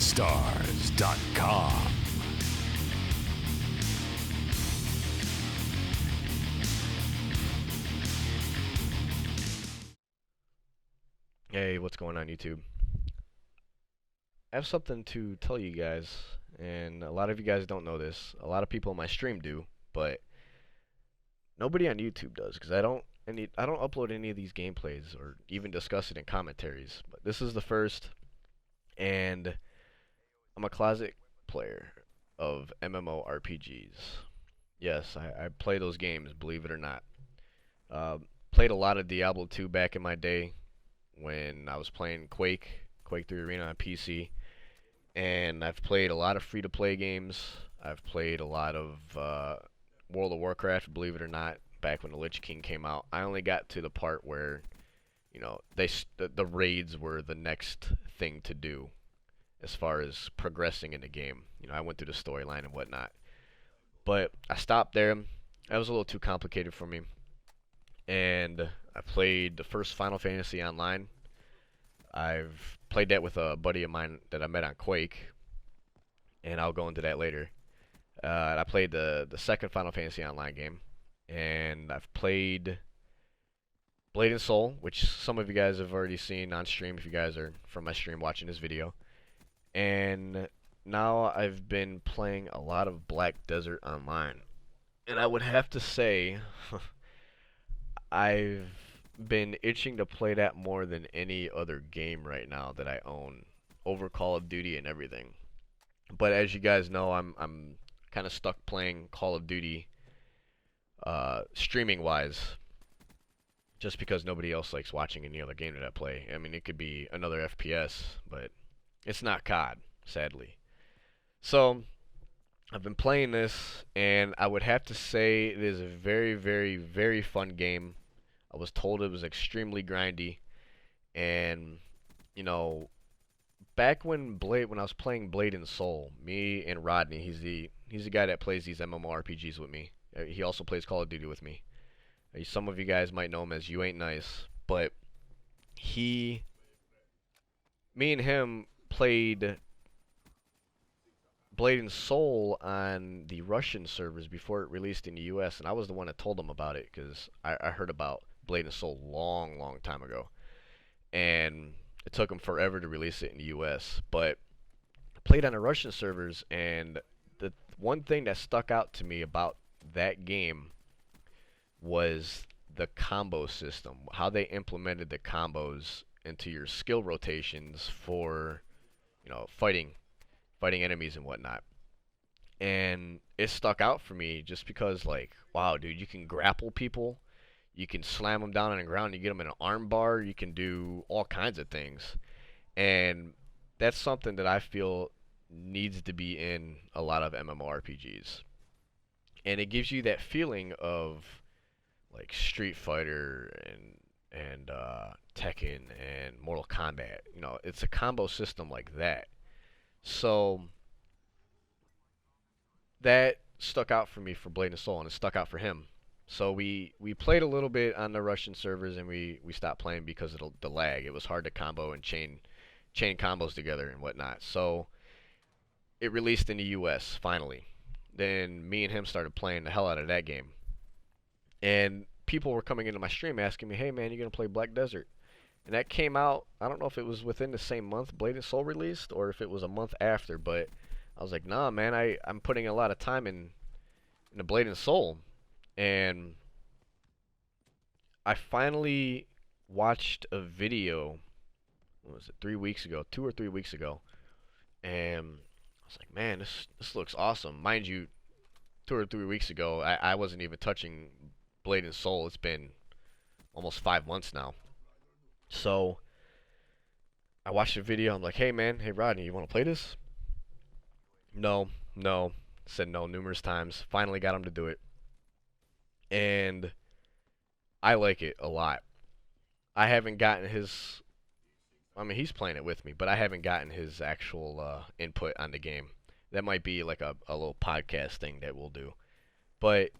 GameStars.com. Hey, what's going on YouTube? I have something to tell you guys, and a lot of you guys don't know this. A lot of people on my stream do, but nobody on YouTube does because I don't upload any of these gameplays or even discuss it in commentaries. But this is the first, and I'm a closet player of MMORPGs. Yes, I play those games, believe it or not. Uh, Played a lot of Diablo 2 back in my day when I was playing Quake 3 Arena on PC, and I've played a lot of free-to-play games. I've played a lot of World of Warcraft, believe it or not, back when the Lich King came out. I only got to the part where, you know, the raids were the next thing to do as far as progressing in the game. You know, I went through the storyline and whatnot. But I stopped there. That was a little too complicated for me. And I played the first Final Fantasy Online. I've played that with a buddy of mine that I met on Quake, and I'll go into that later. I played the second Final Fantasy Online game, and I've played Blade and Soul, which some of you guys have already seen on stream if you guys are from my stream watching this video. And now I've been playing a lot of Black Desert Online. And I would have to say I've been itching to play that more than any other game right now that I own, over Call of Duty and everything. But as you guys know, I'm kind of stuck playing Call of Duty streaming wise, just because nobody else likes watching any other game that I play. I mean, it could be another FPS, but it's not COD, sadly. So I've been playing this, and I would have to say it is a very, very, very fun game. I was told it was extremely grindy, and you know, back when I was playing Blade and Soul, me and Rodney, he's the guy that plays these MMORPGs with me. He also plays Call of Duty with me. Some of you guys might know him as You Ain't Nice, but me and him played Blade and Soul on the Russian servers before it released in the US, and I was the one that told him about it because I heard about Blade and Soul long, long time ago, and it took them forever to release it in the US. But I played on the Russian servers, and the one thing that stuck out to me about that game was the combo system, how they implemented the combos into your skill rotations for, you know, fighting enemies and whatnot. And it stuck out for me just because, like, wow, dude, you can grapple people, you can slam them down on the ground, you get them in an arm bar, you can do all kinds of things. And that's something that I feel needs to be in a lot of MMORPGs. And it gives you that feeling of like Street Fighter and Tekken and Mortal Kombat. You know, it's a combo system like that. So that stuck out for me for Blade and Soul, and it stuck out for him. So we played a little bit on the Russian servers, and we stopped playing because of the lag. It was hard to combo and chain combos together and whatnot. So it released in the US finally. Then me and him started playing the hell out of that game. And people were coming into my stream asking me, "Hey man, you gonna play Black Desert?" And that came out, I don't know if it was within the same month Blade and Soul released or if it was a month after, but I was like, nah man, I'm putting a lot of time in the Blade and Soul. And I finally watched a video, what was it, 3 weeks ago, 2 or 3 weeks ago, and I was like, man, this looks awesome. Mind you, 2 or 3 weeks ago, I wasn't even touching Blade and Soul. It's been almost 5 months now. So I watched the video. I'm like, hey man, hey Rodney, you want to play this? No. Said no numerous times. Finally got him to do it. And I like it a lot. I haven't gotten his... I mean, he's playing it with me, but I haven't gotten his actual input on the game. That might be like a little podcast thing that we'll do. But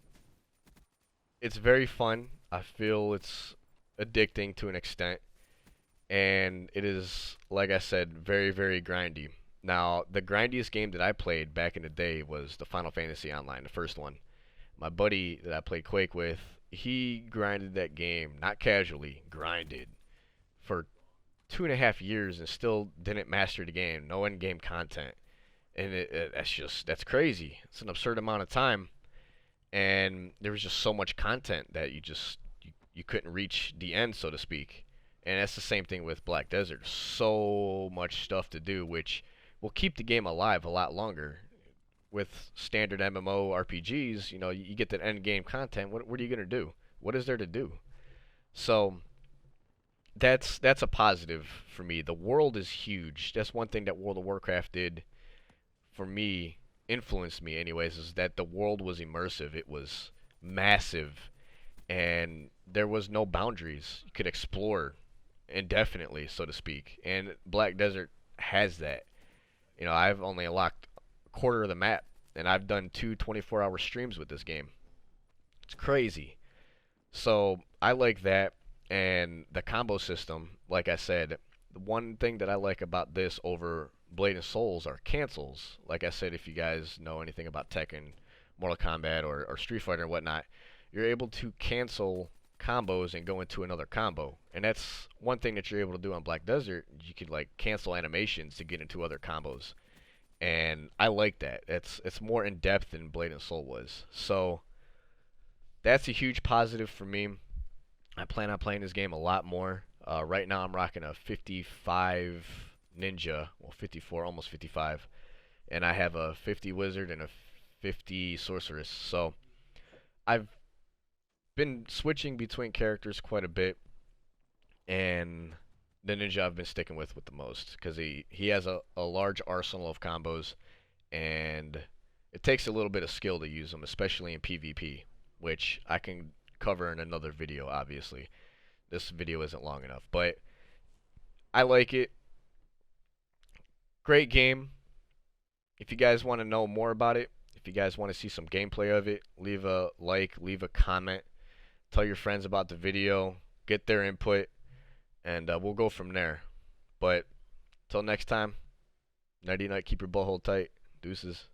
it's very fun. I feel it's addicting to an extent. And it is, like I said, very, very grindy. Now, the grindiest game that I played back in the day was the Final Fantasy Online, the first one. My buddy that I played Quake with, he grinded that game, not casually, grinded for 2.5 years and still didn't master the game. No in-game content, and that's crazy. It's an absurd amount of time, and there was just so much content that you couldn't reach the end, so to speak. And that's the same thing with Black Desert. So much stuff to do, which will keep the game alive a lot longer. With standard MMO RPGs, you get that end game content. What are you gonna do? What is there to do? So that's a positive for me. The world is huge. That's one thing that World of Warcraft did for me, influenced me anyways, is that the world was immersive. It was massive, and there was no boundaries. You could explore indefinitely, so to speak. And Black Desert has that. I've only unlocked a quarter of the map, and I've done two 24-hour streams with this game. It's crazy. So I like that, and the combo system. Like I said, the one thing that I like about this over Blade and Souls are cancels. Like I said, if you guys know anything about Tekken, Mortal Kombat, or Street Fighter and whatnot, you're able to cancel combos and go into another combo. And that's one thing that you're able to do on Black Desert. You could like cancel animations to get into other combos. And I like that. It's more in depth than Blade and Soul was. So that's a huge positive for me. I plan on playing this game a lot more. Right now I'm rocking a 55 ninja, well 54, almost 55, and I have a 50 wizard and a 50 sorceress. So I've been switching between characters quite a bit, and the ninja I've been sticking with the most because he has a large arsenal of combos, and it takes a little bit of skill to use them, especially in PvP, which I can cover in another video, obviously. This video isn't long enough, but I like it. Great game. If you guys want to know more about it, if you guys want to see some gameplay of it, leave a like, leave a comment, tell your friends about the video, get their input, and we'll go from there. But till next time, nighty night, keep your butthole tight. Deuces.